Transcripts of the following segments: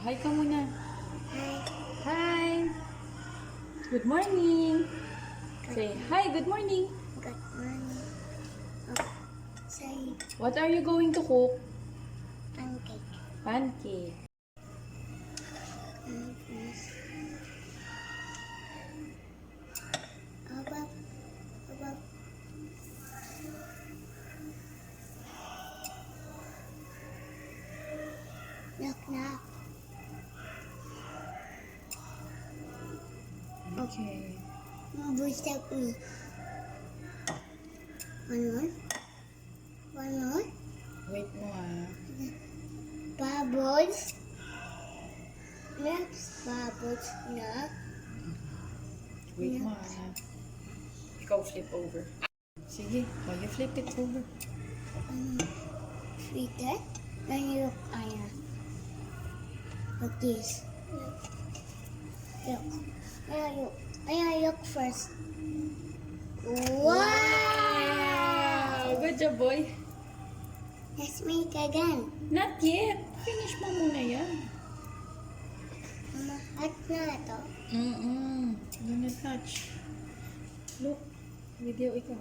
Hi ka muna. Hi. Hi. Good morning. Say, hi, good morning. Good morning. Oh, say What are you going to cook? pancake. Pancake. Yes. Abab. Abab. Knock knock. Okay. Busag me. One more. One more. Wait mo ah. Bubbles. Next bubbles na. Wait mo ah. Ikaw flip over. Sige, you flip it over. Sweet it. Then you look Aya. Like this. Look. Aya look first. Wow! Good job, boy. Let's make again. Not yet. Finish mo muna yan. Mama, hot na ito. Do not touch. Look. Video ikaw.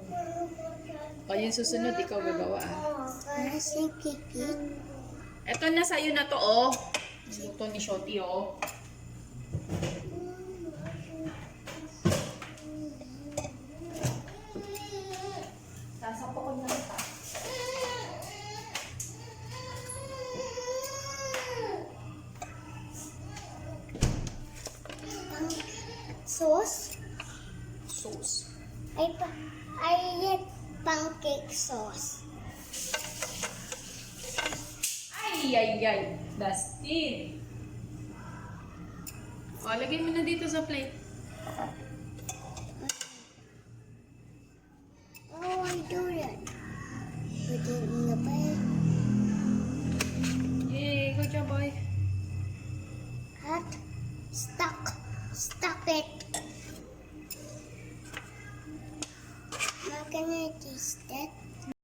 O, yung susunod, ikaw gagawa ah. Kasi kiki. Eto na sa'yo na to, oh. Luto ni Shoti, oh. Sasapokon na ito. Sauce? Sauce. I eat pancake sauce. Ay! Dustin. O, lagay mo na dito sa plate. Oh, I do that. Put it in the plate. Yay! Good job, boy. Hot. Stuck. Stuck it.